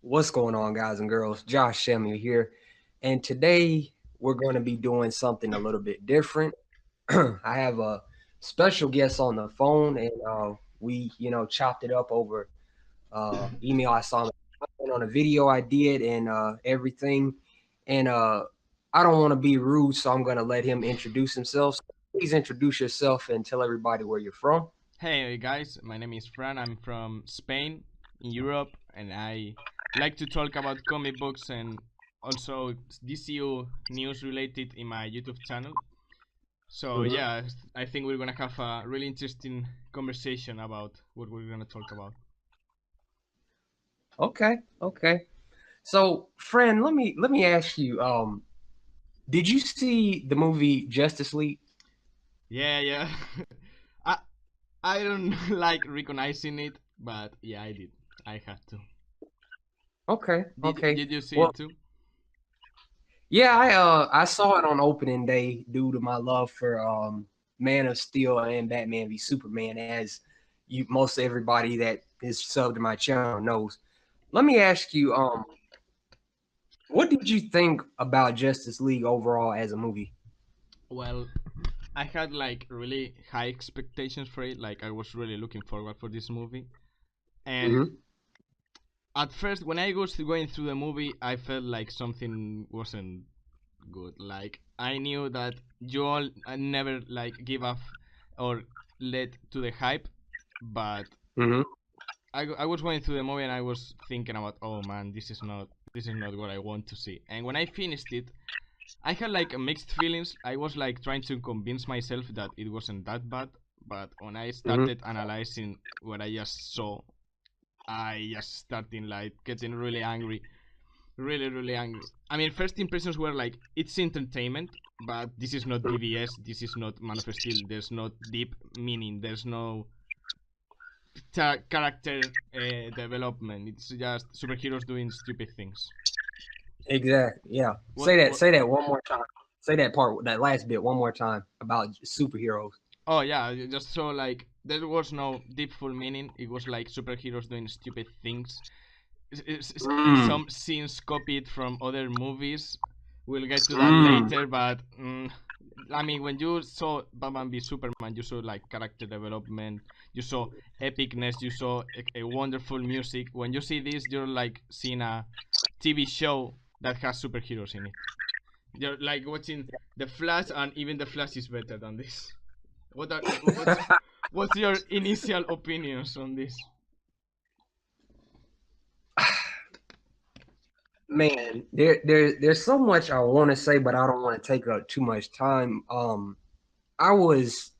What's going on, guys and girls? Josh Samuel here, and today we're going to be doing something a little bit different. I have a special guest on the phone, and we, chopped it up over email. I saw him on a video I did, and everything. And I don't want to be rude, so I'm going to let him introduce himself. So please introduce yourself and tell everybody where you're from. Hey guys, my name is Fran. I'm from Spain in Europe, and I like to talk about comic books and also DCU news related in my YouTube channel. So Mhm. yeah, I think we're gonna have a really interesting conversation about what we're gonna talk about. Okay. So, friend, let me ask you. Did you see the movie Justice League? Yeah. I I don't like recognizing it, but yeah, I did. I had to. Okay, okay. Did you see Well, it too? yeah, I saw it on opening day due to my love for Man of Steel and Batman v Superman, as you most everybody that is subbed to my channel knows. Let me ask you, what did you think about Justice League overall as a movie? Well, I had like really high expectations for it. Like I was really looking forward for this movie. And Hmm. at first, when I was going through the movie, I felt like something wasn't good. Like I knew that you all never like give up or let to the hype, but Hmm. I was going through the movie and I was thinking about, oh man, this is not what I want to see. And when I finished it, I had like mixed feelings. I was like trying to convince myself that it wasn't that bad, but when I Hmm. started analyzing what I just saw, I just started like getting really angry, really angry. I mean, first impressions were like it's entertainment, but this is not BVS. This is not Man of Steel. There's not deep meaning. There's no character development. It's just superheroes doing stupid things. Exactly. Yeah. What? Say that. What? Say that one more time. Say that part, that last bit, one more time about superheroes. Oh yeah, you just saw like there was no deep full meaning. It was like superheroes doing stupid things. Mm, Some scenes copied from other movies. We'll get to that mm, later, but I mean, when you saw Batman v Superman, you saw like character development, you saw epicness, you saw a wonderful music. When you see this, you're like seeing a TV show that has superheroes in it. You're like watching The Flash, and even The Flash is better than this. What are what's your initial opinions on this? Man, there's so much I want to say, but I don't want to take up too much time. I was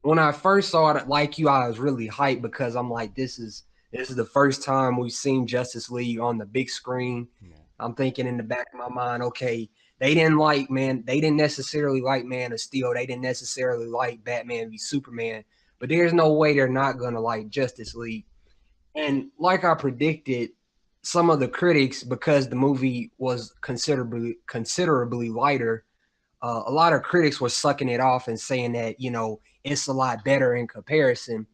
when I first saw it, like you, I was really hyped because I'm like, this is the first time we've seen Justice League on the big screen. Yeah. I'm thinking in the back of my mind, okay, they didn't necessarily like Man of Steel, they didn't necessarily like Batman v Superman, but there's no way they're not gonna like Justice League. And like I predicted, some of the critics, because the movie was considerably lighter, a lot of critics were sucking it off and saying that it's a lot better in comparison.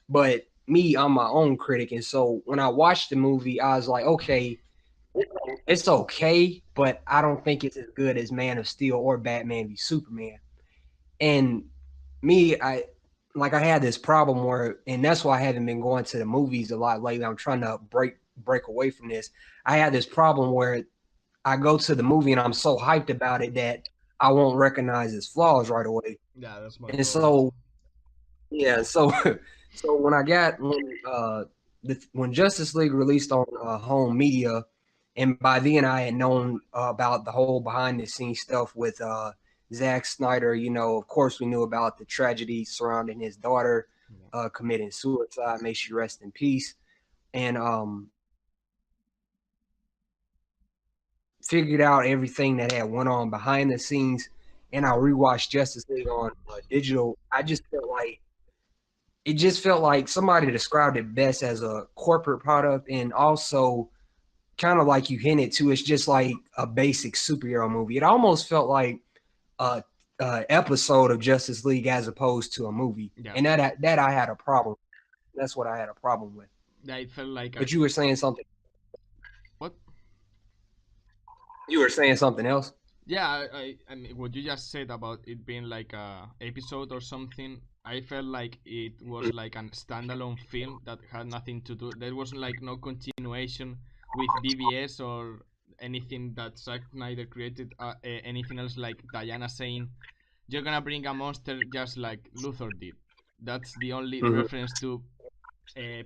But me, I'm my own critic, and so when I watched the movie, I was like, okay, it's okay, but I don't think it's as good as Man of Steel or Batman v Superman. And me, I had this problem where, and that's why I haven't been going to the movies a lot lately. I'm trying to break away from this. I had this problem where I go to the movie and I'm so hyped about it that I won't recognize its flaws right away. Yeah, that's my And problem too. so yeah, so so when Justice League released on home media, and by then I had known about the whole behind the scenes stuff with Zack Snyder. Of course, we knew about the tragedy surrounding his daughter Yeah. committing suicide. May she rest in peace. And figured out everything that had went on behind the scenes. And I rewatched Justice League on digital. It just felt like somebody described it best as a corporate product, and also kind of like you hinted to, it's just like a basic superhero movie. It almost felt like a episode of Justice League as opposed to a movie, Yeah. and that I had a problem. That's what I had a problem with. Yeah, it felt like a But you were saying something. You were saying something else? Yeah, I mean, what you just said about it being like a episode or something, I felt like it was like a standalone film that had nothing to do. There was like no continuation with BBS or anything that Zack Snyder created. Anything else like Diana saying, "You're gonna bring a monster just like Luthor did." That's the only Mm-hmm. reference to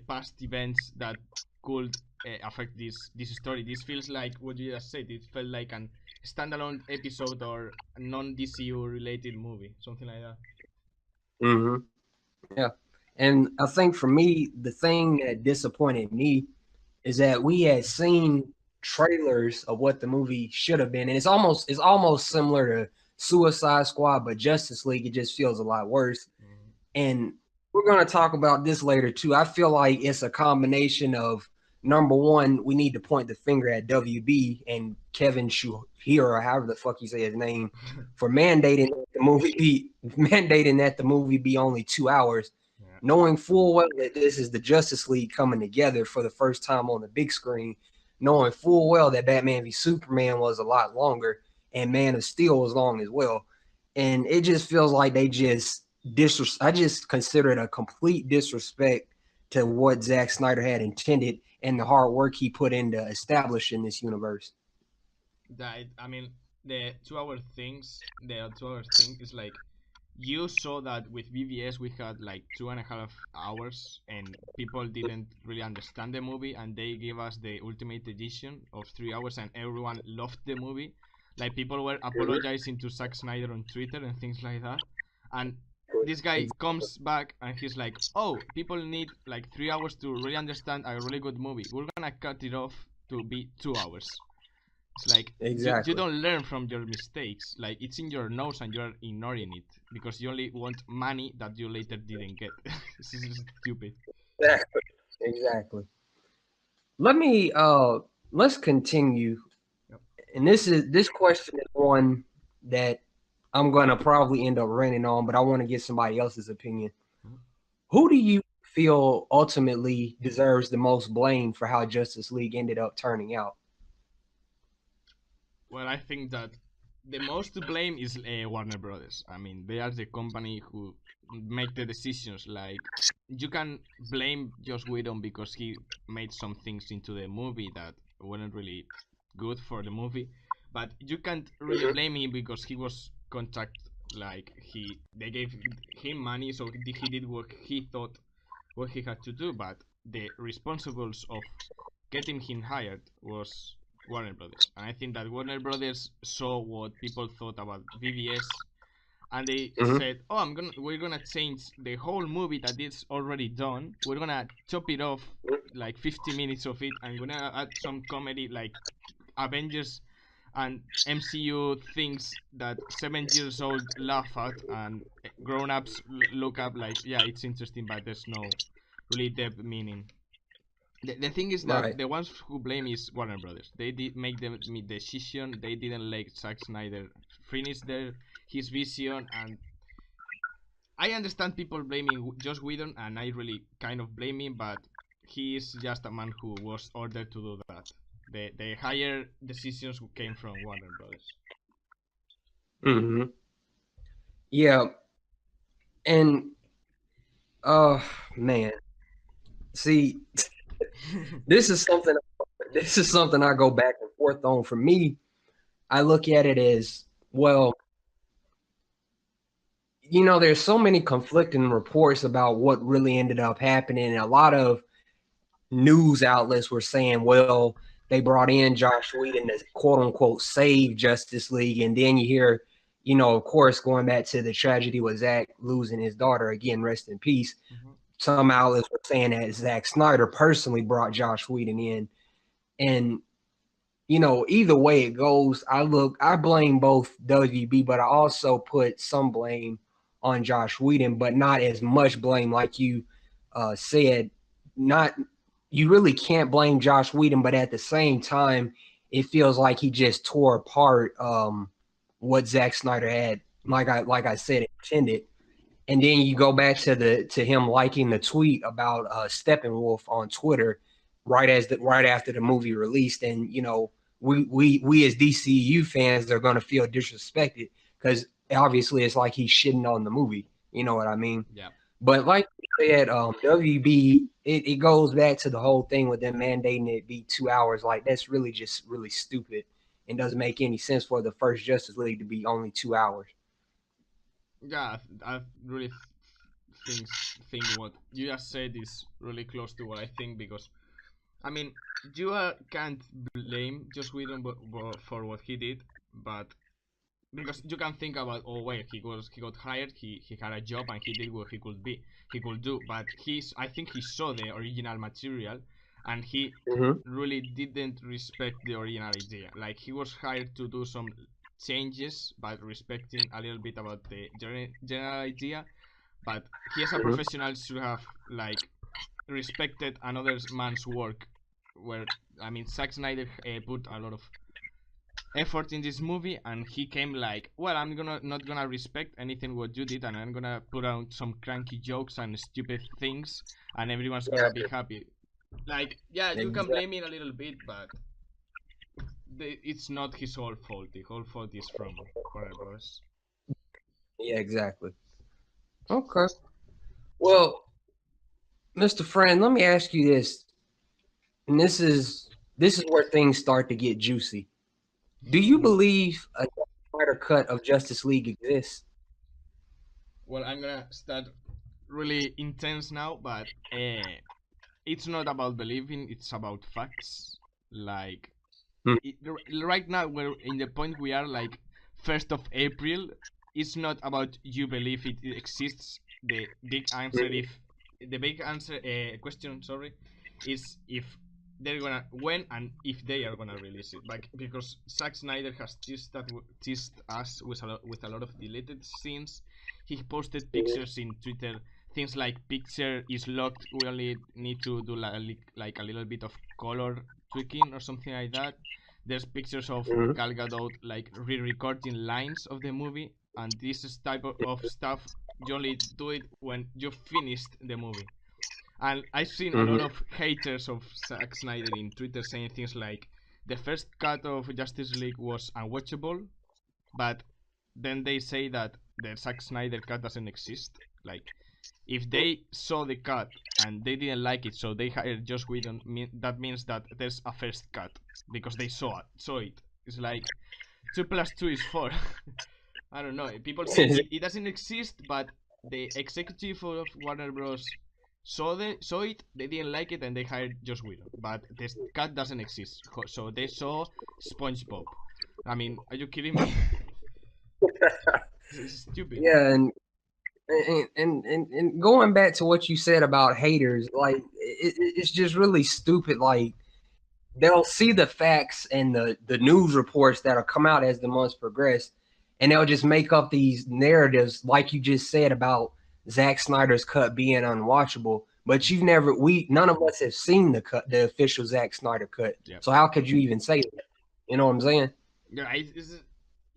past events that could affect this story. This feels like what you just said. It felt like an standalone episode or a non DCU related movie, something like that. Mm-hmm. Yeah. And I think for me, the thing that disappointed me is that we had seen trailers of what the movie should have been, and it's almost similar to Suicide Squad, but Justice League. It just feels a lot worse. Mm. And we're going to talk about this later too. I feel like it's a combination of number one, we need to point the finger at WB and Kevin Shuhir, or however the fuck you say his name, for mandating that the movie be only 2 hours, Yeah. knowing full well that this is the Justice League coming together for the first time on the big screen, knowing full well that Batman v Superman was a lot longer and Man of Steel was long as well. And it just feels like they just I just consider it a complete disrespect to what Zack Snyder had intended and the hard work he put into establishing this universe. That I mean, the 2 hour thing is like you saw that with BVS we had like 2.5 hours and people didn't really understand the movie and they gave us the ultimate edition of 3 hours and everyone loved the movie. Like people were apologizing to Zack Snyder on Twitter and things like that. And this guy comes back and he's like, "Oh, people need like 3 hours to really understand a really good movie. We're gonna cut it off to be 2 hours." It's like you Exactly. don't learn from your mistakes. Like it's in your nose and you're ignoring it because you only want money that you later didn't get. This is stupid. Exactly. Exactly. Let me let's continue. Yep. And this question is one that I'm gonna probably end up ranting on, but I want to get somebody else's opinion. Who do you feel ultimately deserves the most blame for how Justice League ended up turning out? Well, I think that the most to blame is Warner Brothers. I mean, they are the company who make the decisions. Like, you can blame Joss Whedon because he made some things into the movie that weren't really good for the movie, but you can't really blame him because he was contract. Like they gave him money, so he did what he thought what he had to do. But the responsibles of getting him hired was Warner Brothers, and I think that Warner Brothers saw what people thought about VVS, and they Mm-hmm. said, "Oh, we're gonna change the whole movie that is already done. We're gonna chop it off, like 50 minutes of it, and we're gonna add some comedy, like Avengers and MCU things that 7 years old laugh at and grown-ups look up like, yeah, it's interesting, but there's no really depth meaning." The thing is that Right. the ones who blame is Warner Brothers. They did make the decision. They didn't let Zack Snyder finish his vision, and I understand people blaming Joss Whedon, and I really kind of blame him, but he is just a man who was ordered to do that. The higher decisions came from Warner Brothers. Mm-hmm. Yeah. And oh man, see, this is something this is something I go back and forth on. For me, I look at it as well, there's so many conflicting reports about what really ended up happening. And a lot of news outlets were saying, well, they brought in Josh Whedon to quote unquote save Justice League. And then you hear, of course, going back to the tragedy with Zack losing his daughter, again, rest in peace. Mhm. Some outlets were saying that Zack Snyder personally brought Josh Whedon in. And either way it goes, I blame both WB, but I also put some blame on Josh Whedon, but not as much blame like you said. Not You really can't blame Josh Whedon, but at the same time, it feels like he just tore apart what Zack Snyder had, like I said, intended. And then you go back to him liking the tweet about Steppenwolf on Twitter right after the movie released, and we as DCU fans are gonna feel disrespected because obviously it's like he's shitting on the movie. You know what I mean? Yeah. But like you said, WB, it goes back to the whole thing with them mandating it be 2 hours. Like that's really just really stupid and doesn't make any sense for the first Justice League to be only 2 hours. Yeah, I really think what you just said is really close to what I think, because I mean, you can't blame Joss Whedon for what he did, but because you can think about, oh wait, he got hired, he had a job and he did what he could do, but I think he saw the original material and he Mm-hmm. really didn't respect the original idea. Like, he was hired to do some changes but respecting a little bit about the general idea, but he as a Mm-hmm. professional should have like respected another man's work. Where, I mean, Zack Snyder put a lot of effort in this movie, and he came like, well, I'm gonna not gonna respect anything what you did, and I'm gonna put out some cranky jokes and stupid things, and everyone's gonna be Yeah, happy. Like, yeah, you can exactly. blame it a little bit, but it's not his whole fault. The whole fault is from Warner Bros. Yeah, exactly. Okay. Well, Mr. Friend, let me ask you this, and this is where things start to get juicy. Do you believe a Snyder cut of Justice League exists? Well, I'm gonna start really intense now, but it's not about believing, it's about facts. Like, Hmm. it, right now we're in the point we are like 1st of April. It's not about you believe it exists. The big answer, if the big answer question, sorry, is if they're gonna, when and if they are gonna release it. Like, because Zack Snyder has teased us with a lot of deleted scenes. He posted pictures in Twitter, things like picture is locked, we only need to do like a little bit of color tweaking or something like that. There's pictures of Mhm. Gal Gadot like re-recording lines of the movie, and this is type of stuff you only do it when you finished the movie. And I've seen a lot Mhm. of haters of Zack Snyder in Twitter saying things like the first cut of Justice League was unwatchable, but then they say that the Zack Snyder cut doesn't exist. Like, if they saw the cut and they didn't like it, so they hired Joss Whedon, that means that there's a first cut because they saw it. It's like 2 plus 2 is 4. I don't know. People say it doesn't exist, but the executive of Warner Bros. Saw it, they didn't like it, and they hired Joss Whedon. But this cut doesn't exist, so they saw SpongeBob. I mean, are you kidding me? It's stupid. Yeah, and going back to what you said about haters, like it's just really stupid. Like they'll see the facts and the news reports that'll come out as the months progress, and they'll just make up these narratives, like you just said about Zack Snyder's cut being unwatchable. But you've never, none of us have seen the cut, the official Zack Snyder cut. Yeah. So how could you even say that? You know what I'm saying? Yeah,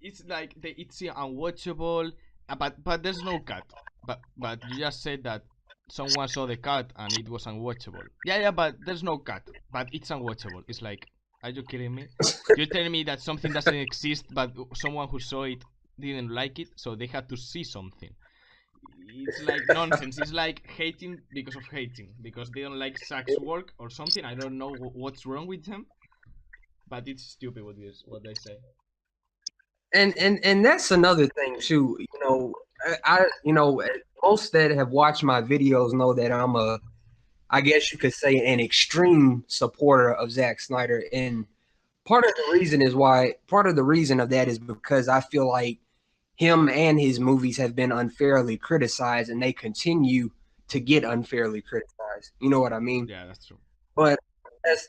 it's like it's unwatchable, but there's no cut. But you just said that someone saw the cut and it was unwatchable. Yeah, but there's no cut, but it's unwatchable. It's like, are you kidding me? You're telling me that something doesn't exist, but someone who saw it didn't like it, so they had to see something. It's like nonsense. It's like hating because of hating, because they don't like Zack's work or something. I don't know what's wrong with them, but it's stupid what they say. And that's another thing too. I most that have watched my videos know that I'm a, I guess you could say, an extreme supporter of Zack Snyder. And part of the reason of that is because I feel like him and his movies have been unfairly criticized, and they continue to get unfairly criticized. You know what I mean? Yeah, that's true. But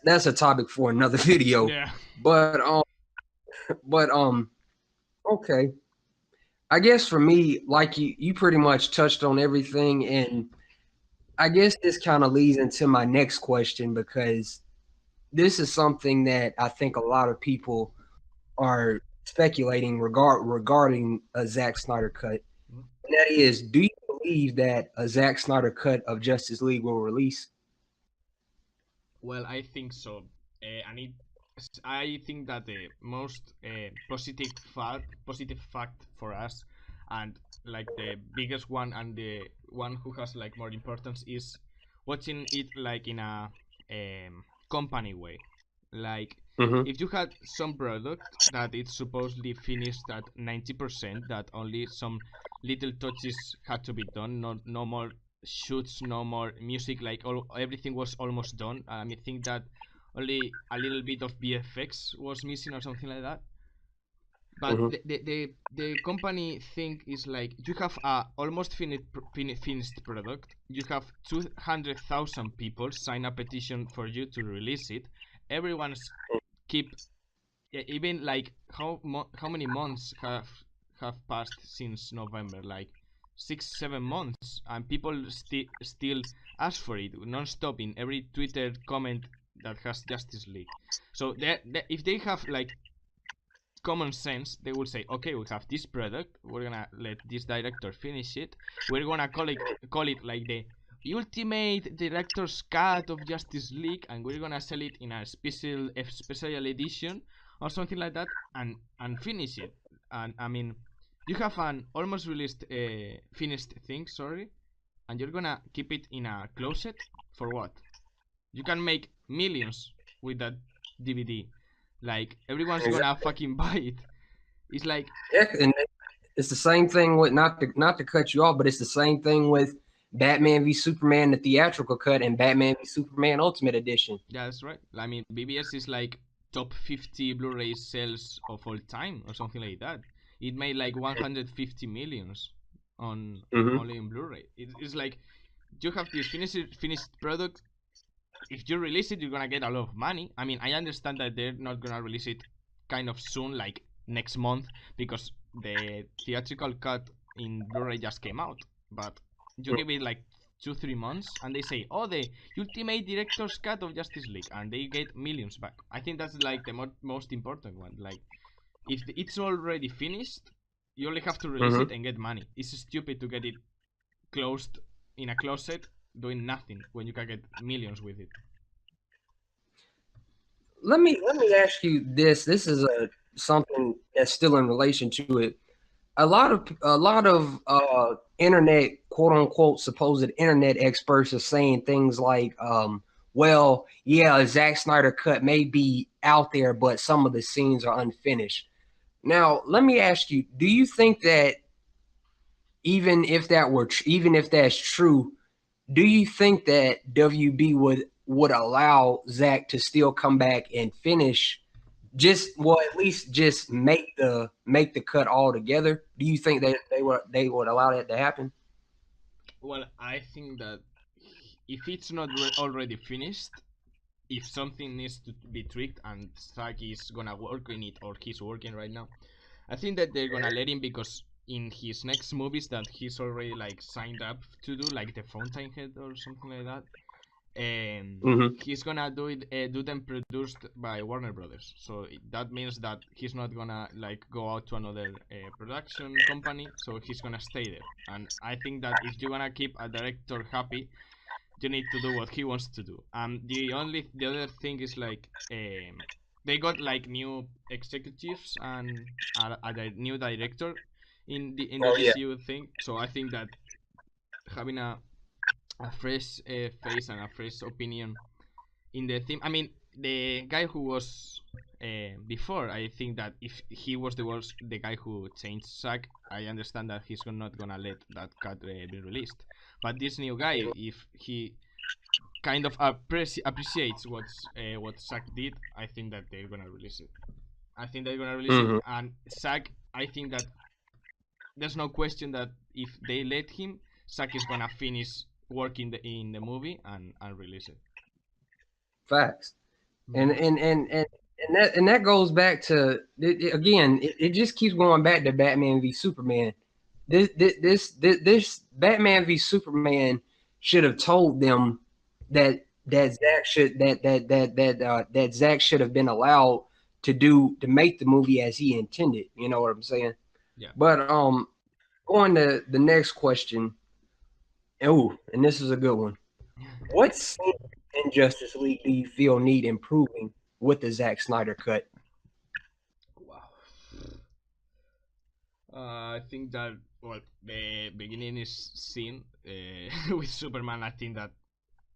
that's a topic for another video. Yeah. But but okay. I guess for me, like you pretty much touched on everything, and I guess this kind of leads into my next question because this is something that I think a lot of people are speculating regarding a Zack Snyder cut. And that is, do you believe that a Zack Snyder cut of Justice League will release? Well, I think so. And I think that the most positive fact for us, and like the biggest one and the one who has like more importance, is watching it like in a company way. Like Mm-hmm. if you had some product that it's supposedly finished at 90%, that only some little touches had to be done, no more shoots, no more music, like everything was almost done. I mean, think that only a little bit of VFX was missing or something like that. But Mm-hmm. the company thing is like you have a almost finished product. You have 200,000 people sign a petition for you to release it. Everyone's keep even like how many months have passed since November? Like 6 7 months, and people still ask for it non-stop in every Twitter comment that has Justice League. So if they have like common sense, they will say, okay, we have this product, we're gonna let this director finish it, we're gonna call it like the ultimate director's cut of Justice League, and we're gonna sell it in a special edition or something like that, and finish it. And I mean, you have an almost released finished thing, sorry, and you're gonna keep it in a closet for what? You can make millions with that DVD. Like everyone's gonna Exactly. fucking buy it. It's like Yeah, and it's the same thing with not to cut you off, but it's the same thing with Batman v Superman, the theatrical cut, and Batman v Superman Ultimate Edition. yeah, that's right. I mean, BBS is like top 50 Blu-ray sales of all time or something like that. It made like 150 millions on Mm-hmm. only in Blu-ray. It's like you have this finished product. If you release it, you're gonna get a lot of money. I mean, I understand that they're not gonna release it kind of soon, like next month, because the theatrical cut in Blu-ray just came out. But you give it like 2 3 months, and they say, "Oh, the ultimate director's cut of Justice League," and they get millions back. I think that's like the most important one. Like, if it's already finished, you only have to release Mm-hmm. it and get money. It's stupid to get it closed in a closet doing nothing when you can get millions with it. Let me ask you this. This is a something that's still in relation to it. A lot of internet, quote unquote, supposed internet experts are saying things like, well, yeah, a Zack Snyder cut may be out there, but some of the scenes are unfinished. Now, let me ask you: do you think that even if that's true, do you think that WB would allow Zack to still come back and finish at least just make the cut all together? Do you think that they would allow that to happen? Well, I think that if it's not already finished, if something needs to be tweaked and Saki is gonna work in it or he's working right now, I think that they're gonna let him because in his next movies that he's already like signed up to do, like the Fountainhead or something like that, Mm-hmm. he's gonna do them produced by Warner Brothers. So that means that he's not gonna like go out to another production company. So he's gonna stay there. And I think that if you're gonna keep a director happy, you need to do what he wants to do. The other thing is like they got like new executives and a new director in the Oh yeah. DCU thing. So I think that having a fresh face and a fresh opinion in the theme. I mean, the guy who was before, I think that if he was the guy who changed Zack, I understand that he's not gonna let that cut be released. But this new guy, if he kind of appreciates what Zack did, I think that they're gonna release it. I think they're gonna release it, Mm-hmm. and Zack, I think that there's no question that if they let him, Zack is gonna finish working in the movie and release it. Facts. and Mm-hmm. and and and and that goes back to again. It just keeps going back to Batman v Superman. This Batman v Superman should have told them that Zack should have been allowed to make the movie as he intended. You know what I'm saying? Yeah. But going to the next question. Oh, and this is a good one. What scene in Justice League do you feel need improving with the Zack Snyder cut? Wow. I think that, well, the beginning is scene with Superman. I think that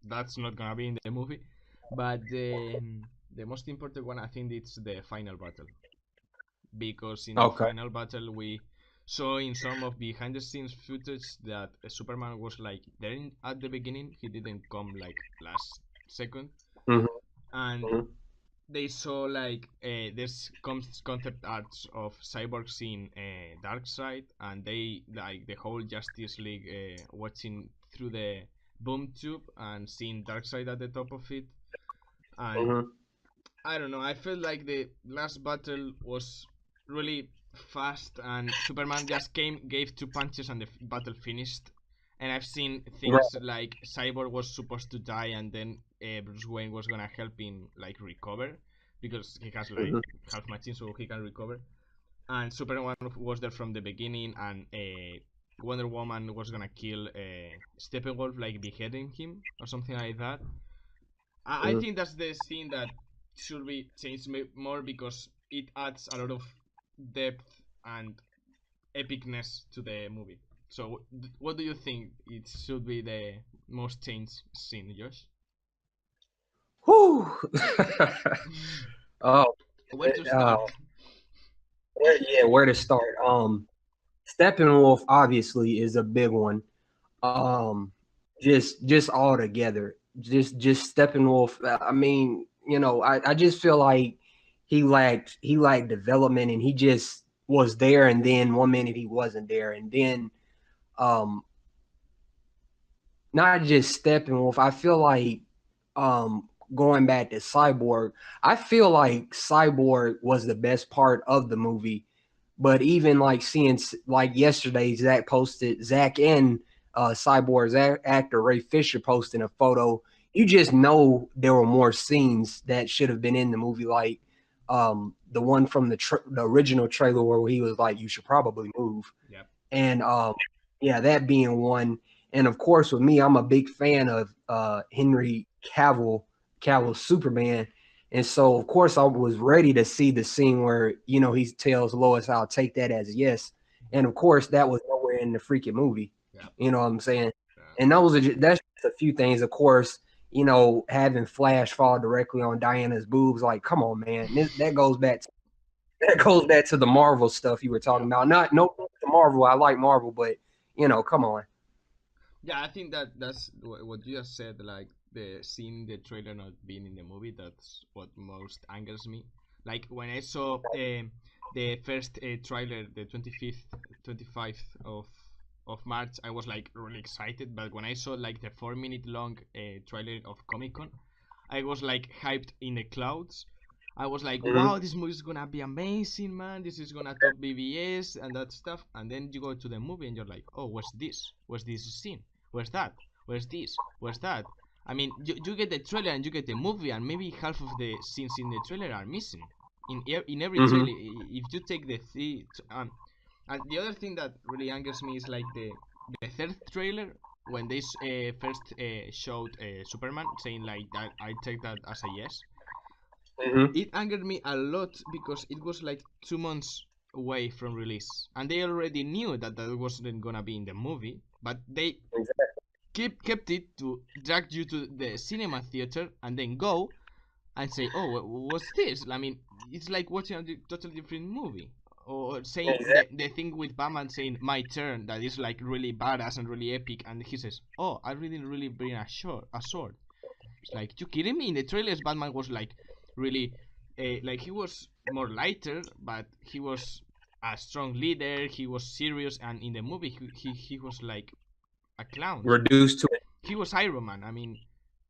that's not gonna be in the movie, but the most important one, I think, it's the final battle, because in the Okay. final battle we saw in some of behind the scenes footage that Superman was like there at the beginning. He didn't come like last second, Hmm. and Hmm. they saw like this concept arts of cyborgs in Dark Side, and they like the whole Justice League watching through the boom tube and seeing Dark Side at the top of it. And Hmm. I don't know, I felt like the last battle was really fast, and Superman just gave two punches, and the battle finished. And I've seen Right. things like Cyborg was supposed to die, and then Bruce Wayne was gonna help him like recover, because he has like Hmm. half machine, so he can recover. And Superman was there from the beginning, and Wonder Woman was gonna kill Steppenwolf, like beheading him or something like that. I Hmm. think that's the scene that should be changed more, because it adds a lot of depth and epicness to the movie. So, what do you think it should be the most changed scene, Josh? Whew. Oh, Where to uh, start? where to start? Steppenwolf obviously is a big one. Um, just all together, just Steppenwolf. I mean, I just feel like he lacked development, and he just was there, and then one minute he wasn't there, and then um, not just Steppenwolf. I feel like going back to Cyborg. I feel like Cyborg was the best part of the movie. But even like seeing like yesterday, Zach and Cyborg's actor Ray Fisher posting a photo. You just know there were more scenes that should have been in the movie, like the one from the original trailer where he was like, "You should probably move." Yep. And yeah, that being one. And of course, with me, I'm a big fan of Henry Cavill's Superman. And so, of course, I was ready to see the scene where he tells Lois, "I'll take that as a yes." And of course, that was nowhere in the freaking movie. Yep. You know what I'm saying? Yeah. And that's just a few things. Of course, having Flash fall directly on Diana's boobs, like, come on, man. That goes back to the Marvel stuff you were talking Yep. about. Not no to Marvel. I like Marvel, but come on. Yeah, I think that that's what you just said. Like the seeing the trailer not being in the movie, that's what most angers me. Like when I saw the first trailer, the 25th, 25th of March, I was like really excited. But when I saw like the 4 minute long trailer of Comic Con, I was like hyped in the clouds. I was like, Mm-hmm. wow, this movie is gonna be amazing, man. This is gonna top BBS and that stuff. And then you go to the movie and you're like, oh, where's this? Where's this scene? Where's that? Where's this? Where's that? I mean, you get the trailer and you get the movie, and maybe half of the scenes in the trailer are missing. In every Mm-hmm. trailer, if you take and the other thing that really angers me is like the third trailer, when they first showed Superman, saying like that I take that as a yes. Mm-hmm. It angered me a lot because it was like 2 months away from release, and they already knew that that wasn't gonna be in the movie, but they Exactly. kept it to drag you to the cinema theater and then go and say, "Oh, what's this?" I mean, it's like watching a totally different movie. Or saying Exactly. the thing with Batman saying "my turn," that is like really badass and really epic, and he says, "Oh, I didn't really bring a sword." It's like, you kidding me? In the trailers, Batman was like really, like he was more lighter, but he was a strong leader. He was serious, and in the movie, he was like a clown. Reduced to it. He was Iron Man. I mean,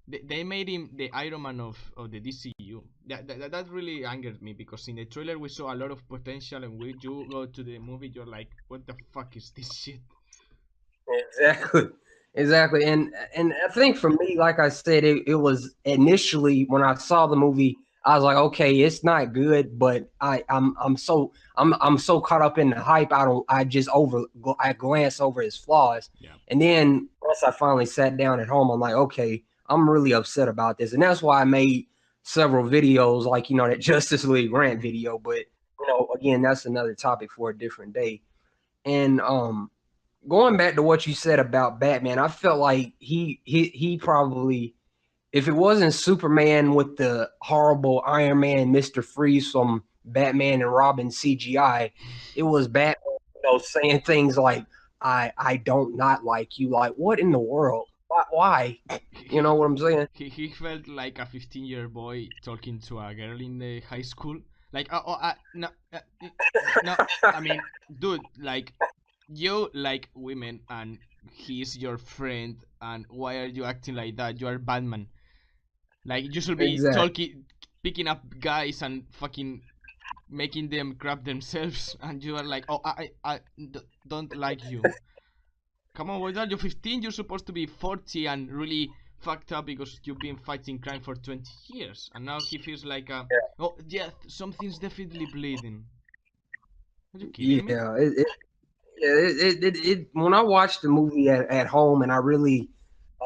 they made him the Iron Man of the DCU. That really angered me, because in the trailer we saw a lot of potential, and when you go to the movie, you're like, what the fuck is this shit? Exactly. Exactly. And I think for me, like I said, it was initially when I saw the movie, I was like, okay, it's not good, but I'm so caught up in the hype. I glance over his flaws. Yeah. And then once I finally sat down at home, I'm like, okay, I'm really upset about this. And that's why I made several videos, like that Justice League rant video. But again, that's another topic for a different day. And going back to what you said about Batman, I felt like he probably, if it wasn't Superman with the horrible Iron Man Mr. Freeze from Batman and Robin CGI, it was Batman, saying things like I don't not like you. Like, what in the world? Why? You know he what I'm saying? he felt like a 15-year boy talking to a girl in the high school. Like, no, no. I mean, dude, like, you like women and he's your friend, and why are you acting like that? You are Batman. Like, you should be Exactly. talking, picking up guys and fucking making them crap themselves, and you are like, oh, don't like you. Come on, why are you 15? You're supposed to be 40 and really fucked up because you've been fighting crime for 20 years. And now he feels like, oh, yeah, something's definitely bleeding. Are you kidding me? Yeah. When I watched the movie at home and I really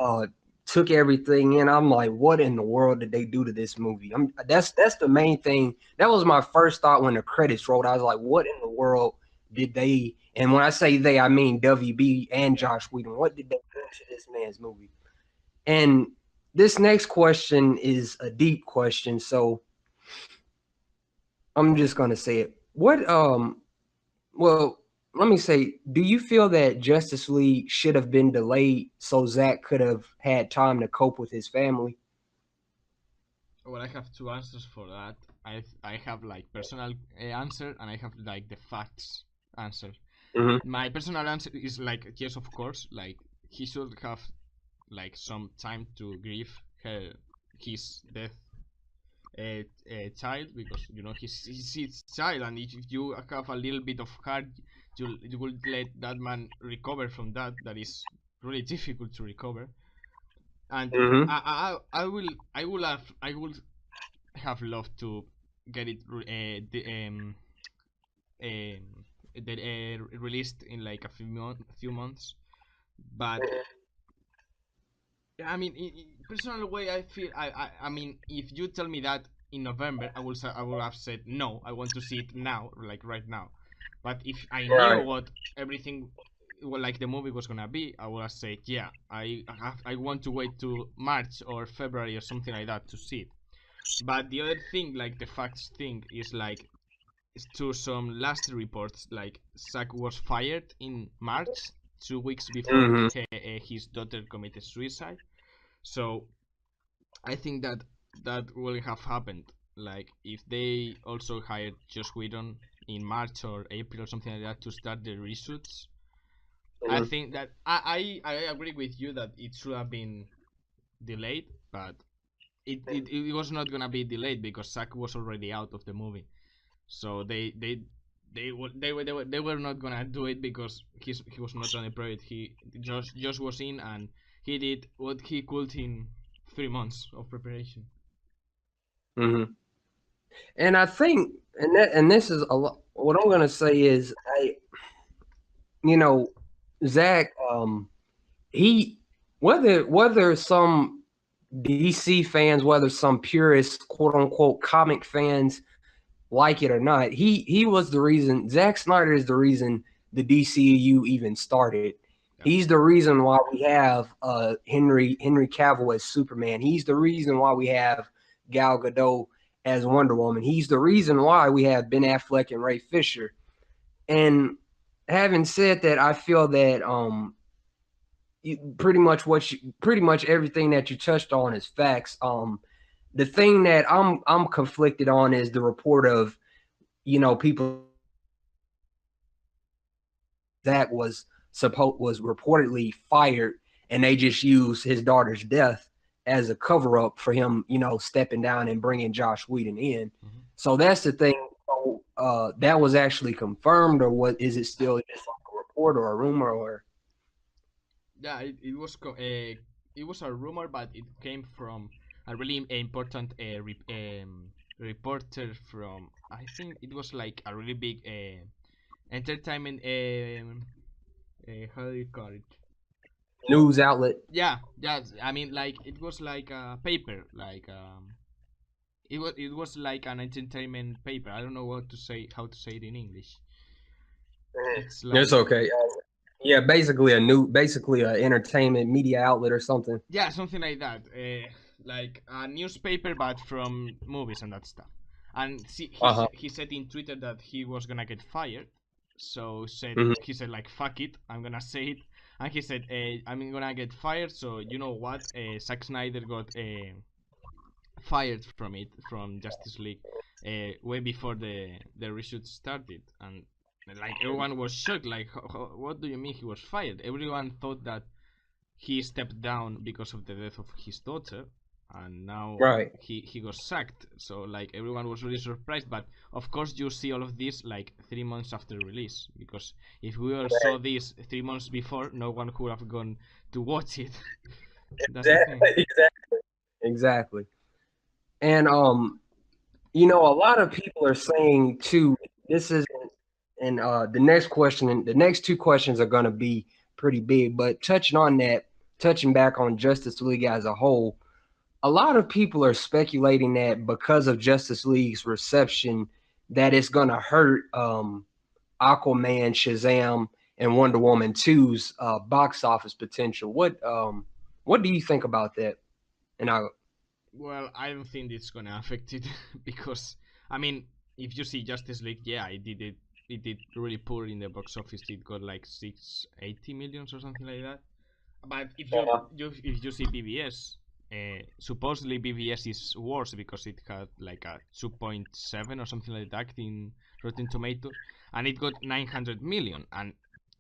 uh took everything in, I'm like, what in the world did they do to this movie? That's the main thing. That was my first thought when the credits rolled. I was like, what in the world did they, and when I say they, I mean WB and Yeah. Josh Whedon, what did they do to this man's movie? And this next question is a deep question, so I'm just gonna say it. Well, let me say, do you feel that Justice League should have been delayed so Zach could have had time to cope with his family? Well, I have two answers for that. I have like personal answer, and I have like the facts answer. Mm-hmm. My personal answer is like, yes, of course, like he should have like some time to grieve his death child, because he's his child, and if you have a little bit of heart, you will let that man recover from that. That is really difficult to recover. And Mm-hmm. I would have loved to get it released in like a few months. But I mean, in personal way, I feel I mean, if you tell me that in November, I will have said no. I want to see it now, like right now. But if I knew Right. what everything, well, like the movie was gonna be, I would have said, yeah, I want to wait to March or February or something like that to see it. But the other thing, like the facts thing, is like, to some last reports, like Zack was fired in March, 2 weeks before Mm-hmm. his daughter committed suicide. So I think that that will have happened. Like, if they also hired Josh Whedon in March or April or something like that to start the reshoots, I Mm-hmm. think that I agree with you that it should have been delayed, but it was not gonna be delayed because Zack was already out of the movie. So they were not gonna do it because he was not on the project. He just was in, and he did what he could in 3 months of preparation. Mm-hmm. And I think, and this is a lot. What I'm gonna say is, you know, Zach, he whether some DC fans, whether some purist quote unquote comic fans like it or not, he was the reason. Zack Snyder is the reason the DCU even started. Yeah. He's the reason why we have Henry Cavill as Superman. He's the reason why we have Gal Gadot as Wonder Woman. He's the reason why we have Ben Affleck and Ray Fisher. And having said that, I feel that pretty much everything that you touched on is facts. The thing that I'm conflicted on is the report of people that was reportedly fired, and they just used his daughter's death as a cover up for him, stepping down and bringing Josh Whedon in. Hmm. So that's the thing. So, that was actually confirmed, or what is it still just like a report or a rumor or? Yeah, it was a rumor, but it came from a really important reporter from, I think it was like a really big entertainment, how do you call it? News outlet. Yeah, yeah. I mean, like, it was like a paper, like it was like an entertainment paper. I don't know how to say it in English. It's It's like, okay. Yeah, basically a entertainment media outlet or something. yeah, something like that. Like a newspaper, but from movies and that stuff. And see, Uh-huh. he said in Twitter that he was gonna get fired. So Hmm. he said like fuck it, I'm gonna say it. And he said, I'm gonna get fired. So you know what? Zack Snyder got fired from Justice League way before the reshoot started, and like everyone was shocked. Like, what do you mean he was fired? Everyone thought that he stepped down because of the death of his daughter, and now Right. he got sacked. So like everyone was really surprised. But of course you see all of this like 3 months after release, because if we all saw this 3 months before, no one could have gone to watch it. That's the thing. Exactly. Exactly. And a lot of people are saying too, this is and the next two questions are gonna be pretty big, but touching back on Justice League as a whole, a lot of people are speculating that because of Justice League's reception, that it's gonna hurt Aquaman, Shazam, and Wonder Woman 2's box office potential. What do you think about that? And I Well, I don't think it's gonna affect it because I mean, if you see Justice League, yeah, it did really poor in the box office. It got like 680 millions or something like that. But if you see BVS, supposedly BVS is worse because it had like a 2.7 or something like that in Rotten Tomatoes, and it got 900 million. And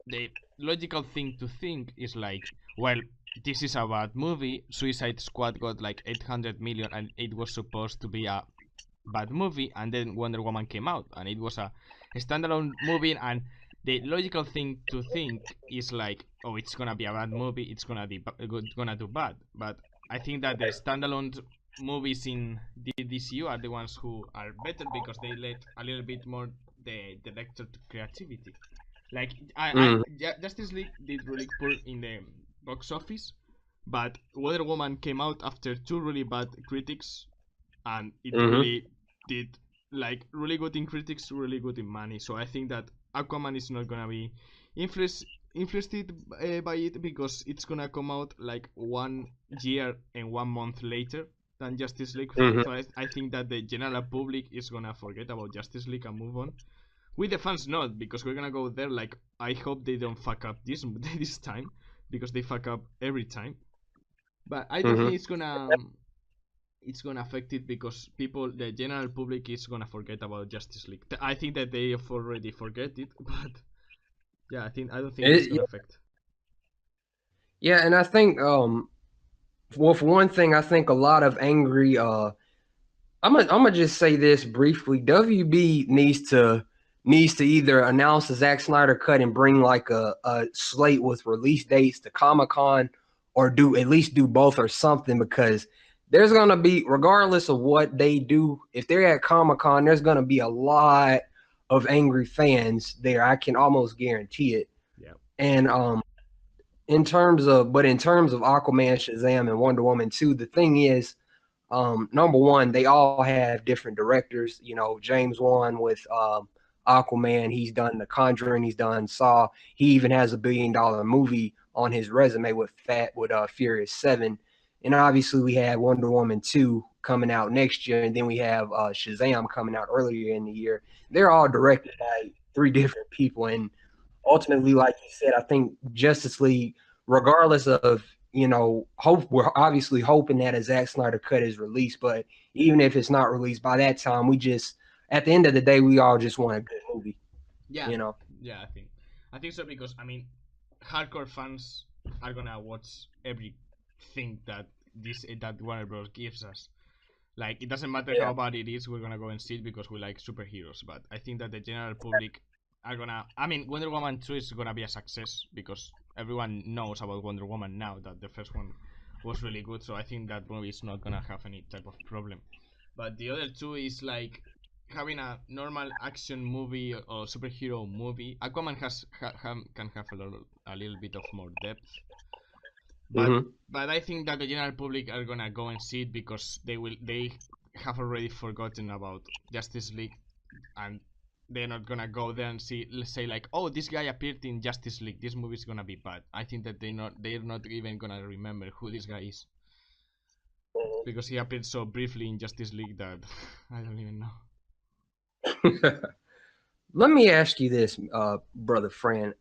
the logical thing to think is like, well, this is a bad movie. Suicide Squad got like 800 million, and it was supposed to be a bad movie. And then Wonder Woman came out, and it was a standalone movie. And the logical thing to think is like, oh, it's gonna be a bad movie. It's gonna do bad. But I think that the standalone movies in the DCU are the ones who are better because they let a little bit more the director to creativity. Like mm, Justice League did really poor in the box office, but Wonder Woman came out after two really bad critics, and it mm-hmm, really did like really good in critics, really good in money. So I think that Aquaman is not gonna be influenced by it because it's gonna come out like 1 year and 1 month later than Justice League. mm-hmm, So I think that the general public is gonna forget about Justice League and move on. With the fans, not because we're gonna go there. Like, I hope they don't fuck up this this time because they fuck up every time. But I don't think mm-hmm. it's gonna affect it because the general public, is gonna forget about Justice League. I think that they have already forget it, but yeah, I don't think it's gonna affect. Yeah, and I think well, for one thing, I think a lot of angry I'm gonna just say this briefly. WB needs to either announce the Zack Snyder cut and bring like a slate with release dates to Comic-Con, or do at least do both or something, because there's gonna be, regardless of what they do, if they're at Comic-Con, there's gonna be a lot of angry fans there. I can almost guarantee it. Yeah. And in terms of Aquaman, Shazam, and Wonder Woman 2, the thing is, number one, they all have different directors. James Wan with Aquaman, he's done The Conjuring, he's done Saw. He even has $1 billion movie on his resume with Furious 7. And obviously we had Wonder Woman 2 coming out next year, and then we have Shazam coming out earlier in the year. They're all directed by three different people, and ultimately, like you said, I think Justice League, regardless of, we're obviously hoping that a Zack Snyder cut is released, but even if it's not released by that time, at the end of the day, we all just want a good movie, Yeah, you know. yeah, I think so because I mean, hardcore fans are gonna watch everything that Warner Bros. Gives us. Like, it doesn't matter Yeah. how bad it is, we're gonna go and see it because we like superheroes. But I think that the general public are gonna. I mean, Wonder Woman 2 is gonna be a success because everyone knows about Wonder Woman now that the first one was really good. So I think that movie is not gonna have any type of problem. But the other two is like having a normal action movie or superhero movie. Aquaman can have a little bit of more depth, but Mm-hmm. but I think that the general public are gonna go and see it because they have already forgotten about Justice League, and they're not gonna go there and see, let's say like, oh, this guy appeared in Justice League, this movie's gonna be bad. I think that they're not even gonna remember who this guy is, because he appeared so briefly in Justice League that I don't even know. Let me ask you this, brother Fran.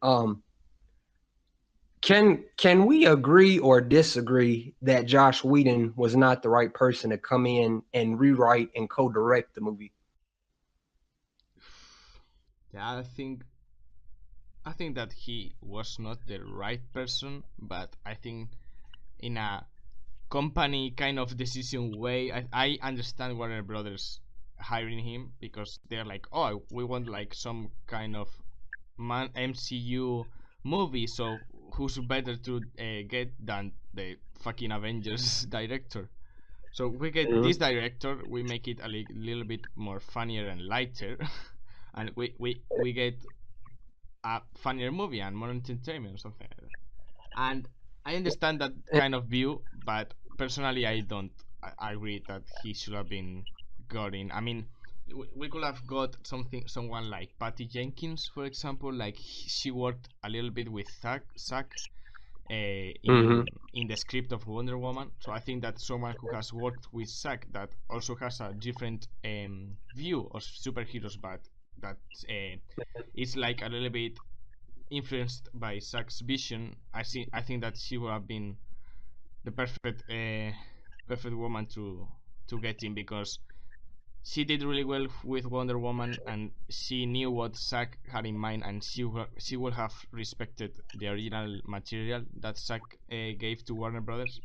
Can we agree or disagree that Josh Whedon was not the right person to come in and rewrite and co-direct the movie? Yeah, I think that he was not the right person, but I think in a company kind of decision way, I understand Warner Brothers hiring him, because they're like, oh, we want like some kind of MCU movie, so who's better to get than the fucking Avengers director? So we get this director, we make it a little bit more funnier and lighter, and we get a funnier movie and more entertainment or something like that. And I understand that kind of view, but personally, I don't. I agree that he should have been got in. I mean, we could have got someone like Patty Jenkins, for example. Like she worked a little bit with Zack in the script of Wonder Woman. So I think that someone who has worked with Zack, that also has a different view of superheroes, but that is like a little bit influenced by Zack's vision. I think that she would have been the perfect woman to get in, because she did really well with Wonder Woman, and she knew what Zack had in mind, and she would have respected the original material that Zack gave to Warner Brothers.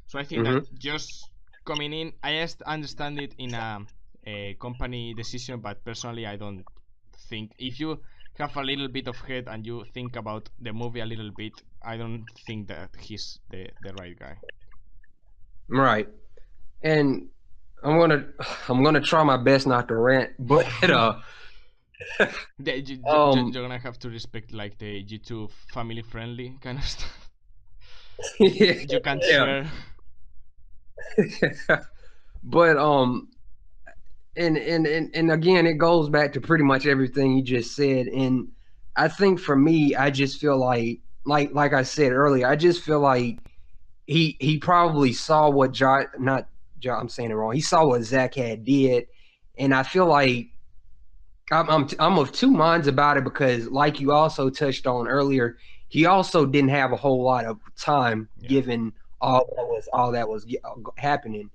So I think that just coming in, I just understand it in a company decision, but personally, I don't think, if you have a little bit of head and you think about the movie a little bit, I don't think that he's the right guy. Right. And I'm gonna try my best not to rant, but you're gonna have to respect like the G2 family friendly kind of stuff. You can't swear. But and again, it goes back to pretty much everything you just said. And I think for me, I just feel like I said earlier, I just feel like he probably saw what I'm saying it wrong. He saw what Zack had did, and I feel like I'm of two minds about it, because, like you also touched on earlier, he also didn't have a whole lot of time given all that was happening.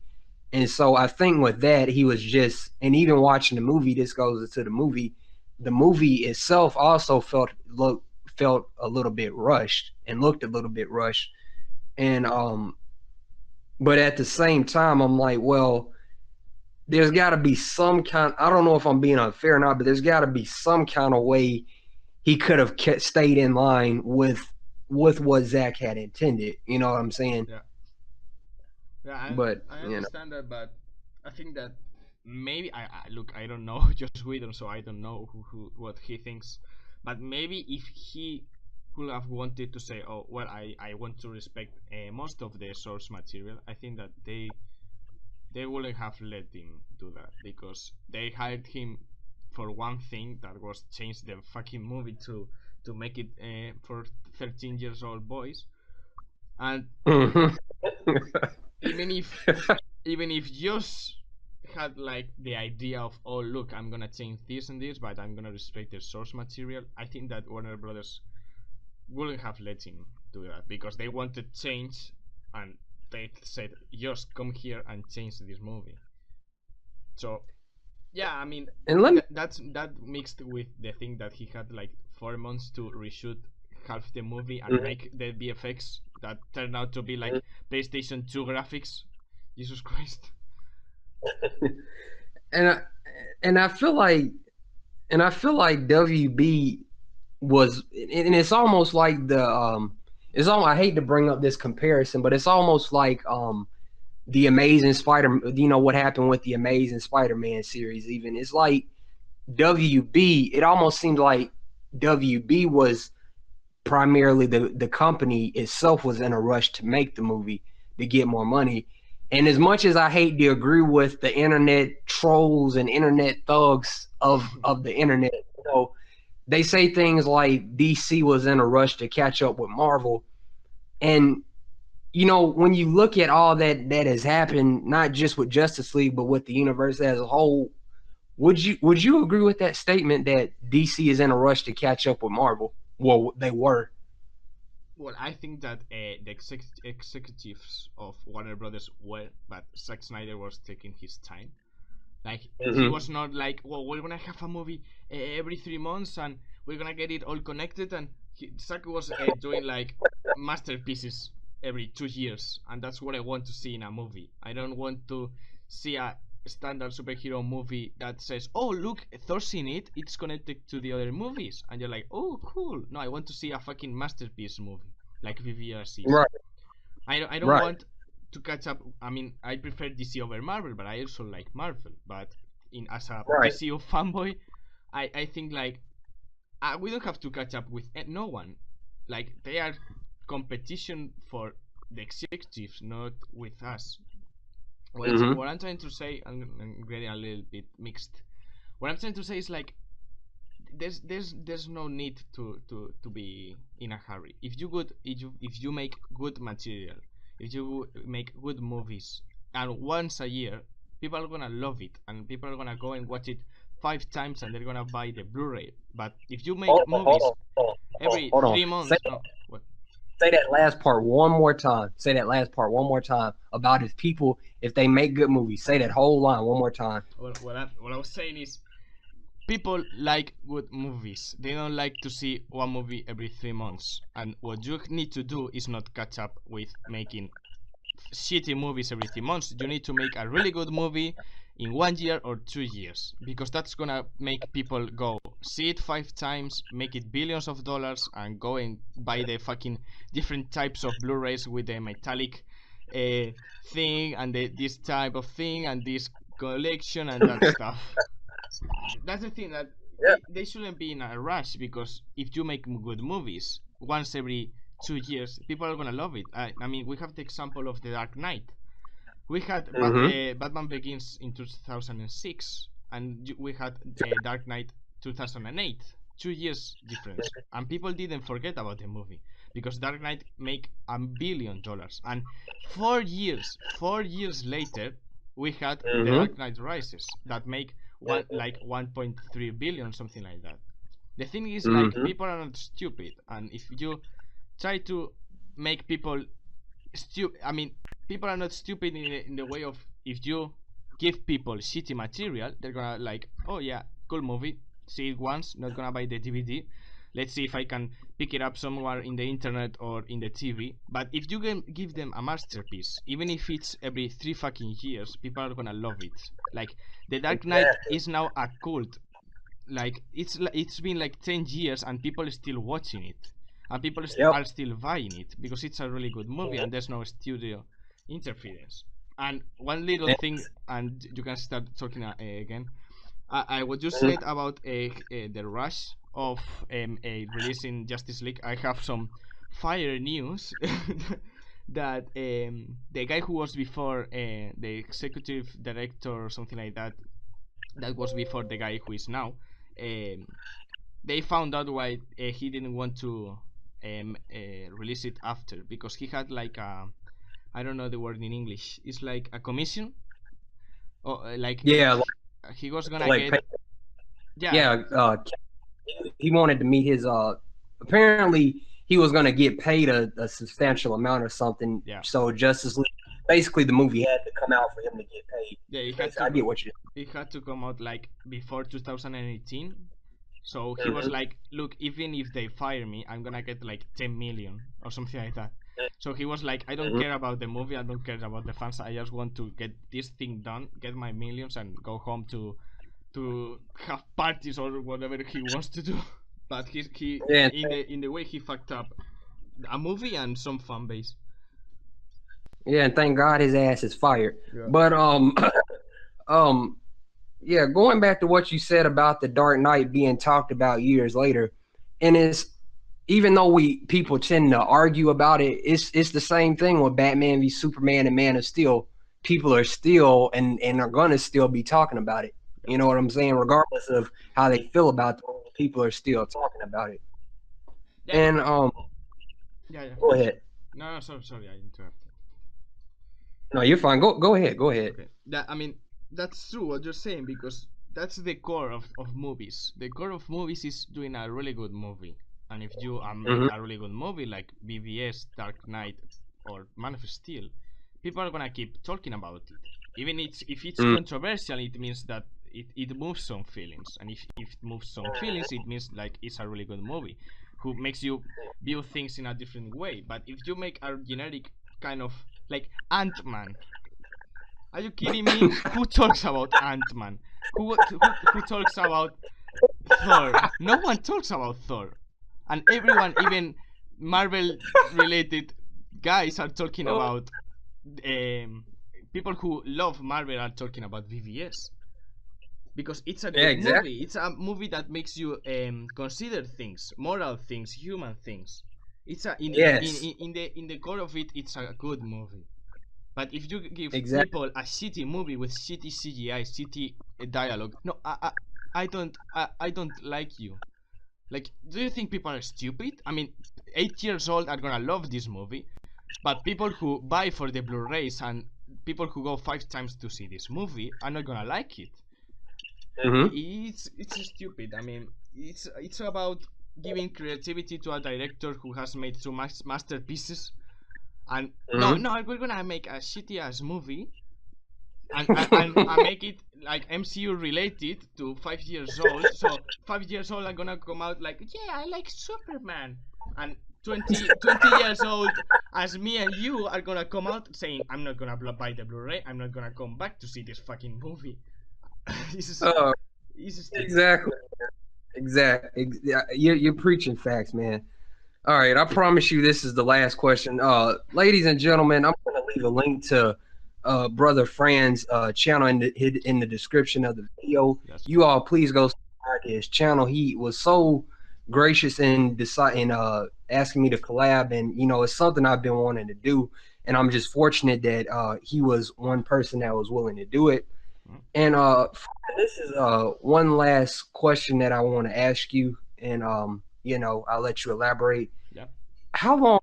And so I think with that, he was just, and even watching the movie, this goes into the movie itself also felt a little bit rushed and looked a little bit rushed. And but at the same time, I'm like, well, there's got to be some kind, I don't know if I'm being unfair or not, but there's got to be some kind of way he could have stayed in line with what Zack had intended. You know what I'm saying? Yeah, but I understand that, but I think that maybe I don't know just Whedon, so I don't know who what he thinks, but maybe if he could have wanted to say, oh well, I want to respect most of the source material, I think that they wouldn't have let him do that, because they hired him for one thing, that was change the fucking movie to make it for 13 years old boys. And even if Josh had like the idea of, oh look, I'm gonna change this and this, but I'm gonna respect the source material, I think that Warner Brothers wouldn't have let him do that, because they wanted change, and they said, just come here and change this movie. So yeah, I mean, and that mixed with the thing that he had like 4 months to reshoot half the movie and make the VFX that turned out to be like PlayStation 2 graphics. Jesus Christ. and I feel like WB was, and it's almost like it's almost, I hate to bring up this comparison, but it's almost like the Amazing Spider, what happened with the Amazing Spider-Man series. Even it's like WB, it almost seemed like WB was primarily the company itself was in a rush to make the movie to get more money, And as much as I hate to agree with the internet trolls and internet thugs of the internet, you know, they say things like DC was in a rush to catch up with Marvel. And you know, when you look at all that has happened, not just with Justice League, but with the universe as a whole, would you agree with that statement that DC is in a rush to catch up with Marvel? Well, they were. Well, I think that the executives of Warner Brothers were, but Zack Snyder was taking his time. Like he was not like, well, we're gonna have a movie every 3 months and we're gonna get it all connected. And Zack was doing like masterpieces every 2 years, and that's what I want to see in a movie. I don't want to see a standard superhero movie that says, "Oh, look, Thor's in it. It's connected to the other movies," and you're like, "Oh, cool." No, I want to see a fucking masterpiece movie like VVRC. Right. I don't want to catch up. I mean, I prefer DC over Marvel, but I also like Marvel. But in as a DCU fanboy, I think like we don't have to catch up with no one. Like they are competition for the executives, not with us. What I'm trying to say, I'm getting a little bit mixed. What I'm trying to say is like there's no need to be in a hurry. If you make good material, if you make good movies, and once a year, people are gonna love it, and people are gonna go and watch it 5 times, and they're gonna buy the Blu-ray. But if you make movies every 3 months, what? Say that last part one more time. Say that last part one more time about if they make good movies. Say that whole line one more time. What I was saying is, people like good movies. They don't like to see one movie every 3 months. And what you need to do is not catch up with making shitty movies every 3 months. You need to make a really good movie in 1 year or 2 years, because that's gonna make people go see it 5 times, make it billions of dollars, and go and buy the fucking different types of Blu-rays with the metallic thing and this type of thing and this collection and that stuff. That's the thing, that they shouldn't be in a rush, because if you make good movies once every 2 years, people are gonna love it. I mean, we have the example of The Dark Knight. We had Batman Begins in 2006, and we had Dark Knight 2008. 2 years difference, and people didn't forget about the movie because Dark Knight make $1 billion, and 4 years later, we had The Dark Knight Rises that make 1.3 billion, something like that. The thing is, like, people are not stupid, and if you try to make people stupid, I mean, people are not stupid in the way of, if you give people shitty material, they're gonna like, oh yeah, cool movie, see it once, not gonna buy the DVD. Let's see if I can pick it up somewhere in the internet or in the TV. But if you can give them a masterpiece, even if it's every 3 fucking years, people are gonna love it. Like, The Dark Knight is now a cult. Like, it's been like 10 years and people are still watching it. And people are still buying it because it's a really good movie and there's no studio interference. And one little thing, and you can start talking again. What you said about the rush of releasing Justice League, I have some fire news that the guy who was before the executive director or something like that, that was before the guy who is now, they found out why he didn't want to release it after, because he had like a, I don't know the word in English, it's like a commission, or like, he was gonna like get he wanted to meet his apparently he was gonna get paid a substantial amount or something. So Justice League, basically the movie had to come out for him to get paid. I get what you. It had to come out like before 2018. So he was like, look, even if they fire me, I'm gonna get like 10 million or something like that. So he was like, I don't care about the movie, I don't care about the fans, I just want to get this thing done, get my millions, and go home to have parties or whatever he wants to do. But he in the way he fucked up a movie and some fan base. Yeah, and thank God his ass is fired. But yeah, going back to what you said about the Dark Knight being talked about years later, and it's, even though people tend to argue about it, it's the same thing with Batman v Superman and Man of Steel. people are still and are gonna still be talking about it. You know what I'm saying? Regardless of how they feel about it, people are still talking about it. Yeah, And yeah. go ahead. No, sorry, I interrupted. No, you're fine. Go ahead. Go ahead. Okay. I mean, that's true what you're saying, because that's the core of movies. The core of movies is doing a really good movie. And if you make Mm-hmm. a really good movie like BVS, Dark Knight, or Man of Steel, people are gonna keep talking about it. Even if it's Mm-hmm. controversial, it means that it moves some feelings. And if it moves some feelings, it means like it's a really good movie, who makes you view things in a different way. But if you make a generic kind of like Ant-Man, are you kidding me? Who talks about Ant-Man? Who talks about Thor? No one talks about Thor. And everyone, even Marvel related guys, are talking about people who love Marvel are talking about VVS, because it's a Yeah, good exactly. movie. It's a movie that makes you consider things, moral things, human things. It's a Yes, in the core of it, it's a good movie. But if you give exactly. people a shitty movie with shitty CGI, shitty dialogue, no, I don't like you. Like, do you think people are stupid? I mean, 8 years old are gonna love this movie, but people who buy for the Blu-rays and people who go 5 times to see this movie are not gonna like it. Mm-hmm. It's stupid. I mean, it's about giving creativity to a director who has made so much masterpieces, and Mm-hmm. no, we're gonna make a shitty ass movie and make it like MCU related to 5 years old. So 5 years old are gonna come out like, yeah, I like Superman, and 20 years old as me and you are gonna come out saying, I'm not gonna buy the Blu-ray. I'm not gonna come back to see this fucking movie. this is uh, this is stupid. exactly. Exactly. Yeah, you're preaching facts, man. All right, I promise you this is the last question. Ladies and gentlemen, I'm going to leave a link to brother Fran's channel in the description of the video. That's You cool. all please go subscribe to his channel. He was so gracious in deciding asking me to collab, and it's something I've been wanting to do, and I'm just fortunate that he was one person that was willing to do it. Mm. And this is one last question that I want to ask you, and I'll let you elaborate. Yeah. How long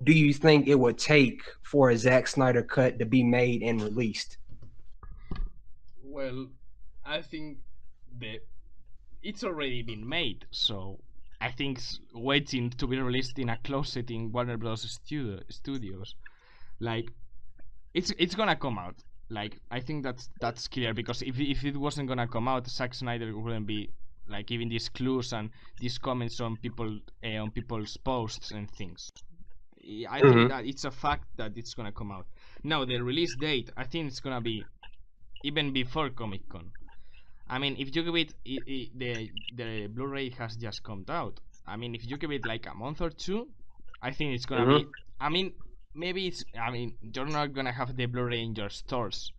do you think it would take for a Zack Snyder cut to be made and released? Well, I think the it's already been made, so I think it's waiting to be released in a closet in Warner Bros. Studios. Like, it's gonna come out. Like, I think that's clear, because if it wasn't gonna come out, Zack Snyder wouldn't be like giving these clues and these comments on people's posts and things. I think Mm-hmm. that it's a fact that it's gonna come out. Now the release date, I think it's gonna be even before Comic Con. I mean, if you give the Blu-ray has just come out. I mean, if you give it like a month or two, I think it's gonna be. Mm-hmm. I mean, maybe it's. I mean, you're not gonna have the Blu-ray in your stores,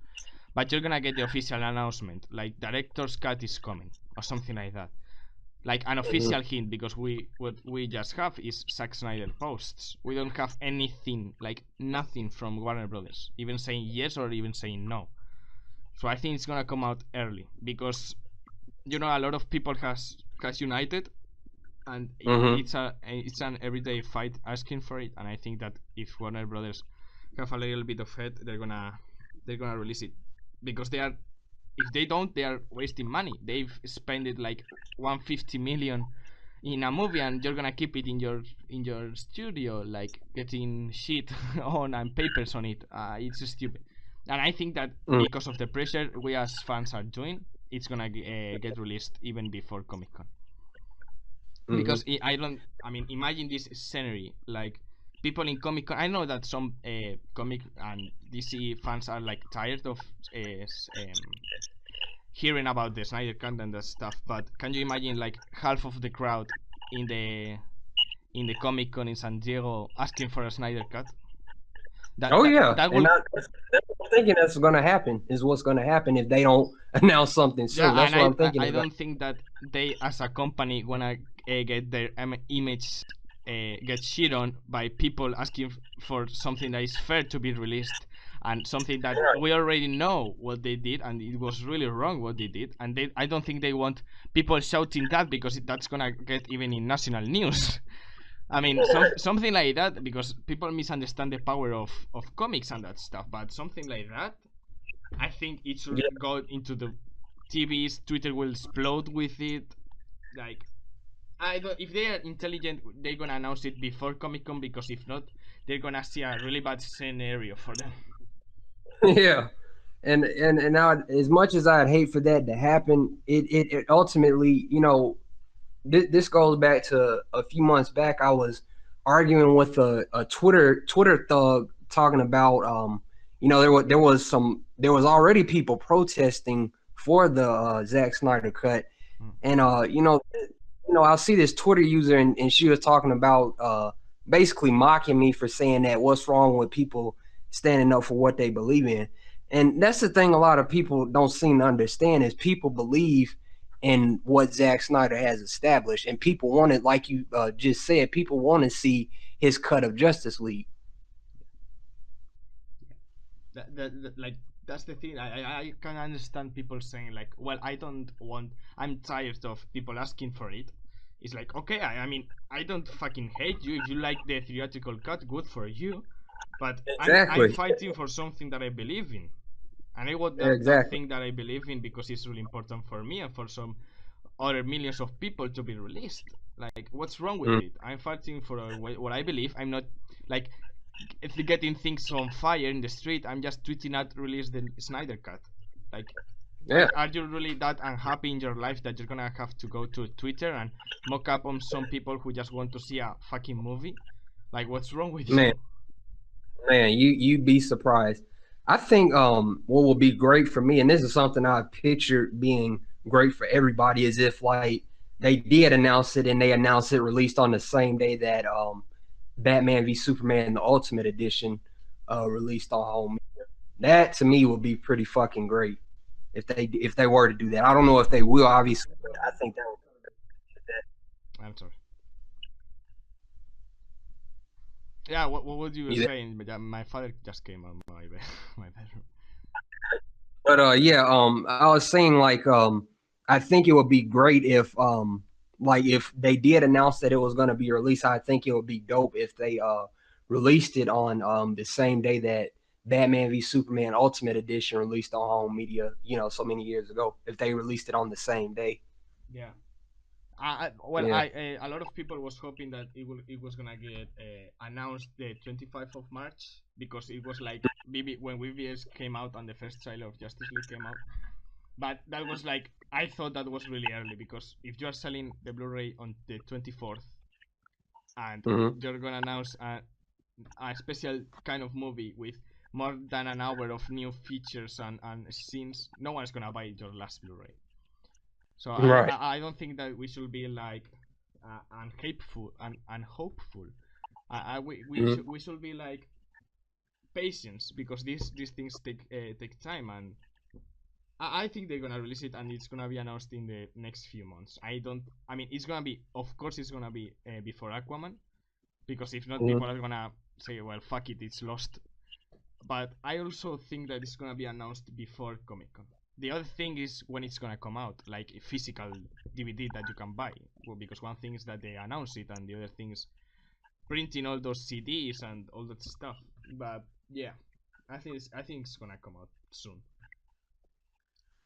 but you're gonna get the official announcement, like director's cut is coming or something like that, like an official hint, because what we just have is Zack Snyder posts. We don't have anything, like nothing from Warner Brothers, even saying yes or even saying no. So I think it's gonna come out early, because a lot of people has united, and Mm-hmm. it's an everyday fight asking for it. And I think that if Warner Brothers have a little bit of head, they're gonna release it, because they are. If they don't, they are wasting money. They've spent it like 150 million in a movie, and you're gonna keep it in your studio, like getting shit on and papers on it. It's stupid. And I think that Mm-hmm. because of the pressure we as fans are doing, it's gonna get released even before Comic Con. Mm-hmm. Because I don't. I mean, imagine this scenery, like people in Comic Con. I know that some comic and DC fans are like tired of hearing about the Snyder Cut and that stuff. But can you imagine like half of the crowd in the Comic Con in San Diego asking for a Snyder Cut? That Oh that yeah, that and will. that's what I'm thinking. That's going to happen. Is what's going to happen if they don't announce something Yeah, soon. That's and what I'm I thinking I is going. don't think that they as a company wanna get their image get shit on by people asking for something that is fair to be released, and something that we already know what they did, and it was really wrong what they did, and I don't think they want people shouting that, because that's gonna get even in national news. I mean, something like that, because people misunderstand the power of comics and that stuff, but something like that, I think it should go into the TVs. Twitter will explode with it. Like, I don't. If they are intelligent, they're gonna announce it before Comic Con, because if not, they're gonna see a really bad scenario for them. Yeah. And now, as much as I'd hate for that to happen, it ultimately, this goes back to a few months back. I was arguing with a Twitter thug talking about there was already people protesting for the Zack Snyder cut, and I'll see this Twitter user, and she was talking about basically mocking me for saying that what's wrong with people standing up for what they believe in. And that's the thing a lot of people don't seem to understand is people believe in what Zack Snyder has established, and people want it, like you just said, people want to see his cut of Justice League. Like, that's the thing. I can understand people saying like, well, I'm tired of people asking for it. It's like, okay, I mean, I don't fucking hate you. If you like the theatrical cut, good for you. But I'm fighting for something that I believe in. And I want that thing that I believe in, because it's really important for me and for some other millions of people to be released. Like, what's wrong with it? I'm fighting for what I believe. I'm not like getting things on fire in the street. I'm just tweeting out, release the Snyder cut. Like, are you really that unhappy in your life that you're gonna have to go to Twitter and mock up on some people who just want to see a fucking movie? Like, what's wrong with you? Man, you'd be surprised. I think what will be great for me, and this is something I pictured being great for everybody, is if like they did announce it and they announced it released on the same day that Batman v Superman the Ultimate Edition released on home. That to me would be pretty fucking great if they were to do that. I don't know if they will, obviously, but I think that would be that. I'm sorry. Yeah, what would you say? My father just came on my bedroom. But I was saying like I think it would be great if if they did announce that it was going to be released. I think it would be dope if they released it on the same day that Batman v Superman Ultimate Edition released on home media, so many years ago. If they released it on the same day. Yeah. A lot of people was hoping that it was gonna get announced the 25th of March, because it was like when BBS came out and the first trailer of Justice League came out. But that was like, I thought that was really early, because if you are selling the Blu-ray on the 24th and you're gonna announce a special kind of movie with more than an hour of new features and scenes, no one's gonna buy your last Blu-ray. So I don't think that we should be like unhopeful and hopeful. We should be like patience, because these things take time, and I think they're gonna release it and it's gonna be announced in the next few months. It's gonna be, of course, it's gonna be before Aquaman, because if not, people are gonna say, well, fuck it, it's lost. But I also think that it's gonna be announced before Comic-Con. The other thing is when it's gonna come out, like a physical DVD that you can buy. Well, because one thing is that they announce it, and the other thing is printing all those CDs and all that stuff. But yeah, I think it's gonna come out soon.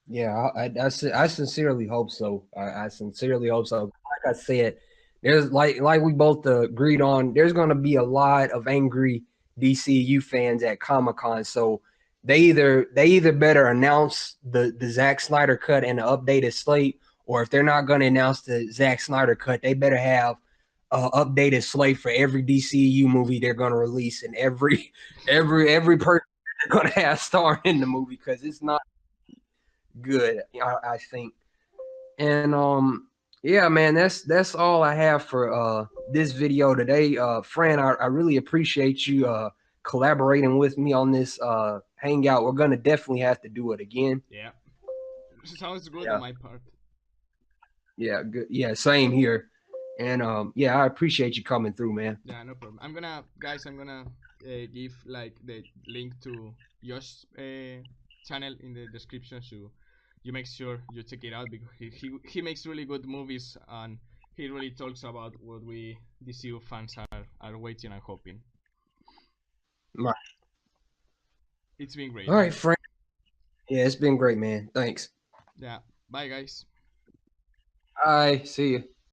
Yeah, I sincerely hope so. I sincerely hope so. Like I said, there's like we both agreed on. There's gonna be a lot of angry DCU fans at Comic-Con, so they either better announce the Zack Snyder cut and the updated slate, or if they're not going to announce the Zack Snyder cut, they better have updated slate for every DCU movie they're going to release, and every person they're going to have starring in the movie, because it's not good, I think. And yeah, man, that's all I have for this video today. Fran, I really appreciate you collaborating with me on this hangout. We're gonna definitely have to do it again. Yeah, sounds good on my part. Yeah, good. Yeah, same here. And yeah, I appreciate you coming through, man. Yeah, no problem. I'm gonna give like the link to Josh's channel in the description, so you make sure you check it out because he makes really good movies and he really talks about what we DCU fans are waiting and hoping. Right. It's been great, All right, man. Frank. Yeah, it's been great, man. Thanks. Yeah, bye guys. Bye. See you.